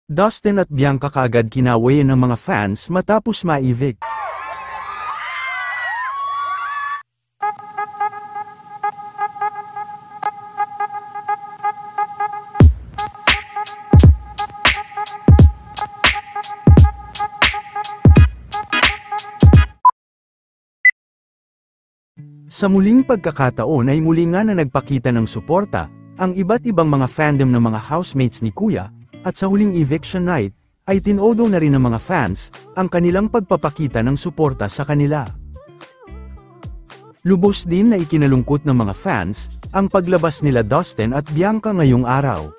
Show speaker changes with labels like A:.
A: Dustin at Bianca kaagad kinaway ng mga fans matapos ma-evict. Sa muling pagkakataon ay muli nga na nagpakita ng suporta, ang iba't ibang mga fandom ng mga housemates ni Kuya, at sa huling eviction night, ay tinodo na rin ng mga fans, ang kanilang pagpapakita ng suporta sa kanila. Lubos din na ikinalungkot ng mga fans, ang paglabas nila Dustin at Bianca ngayong araw.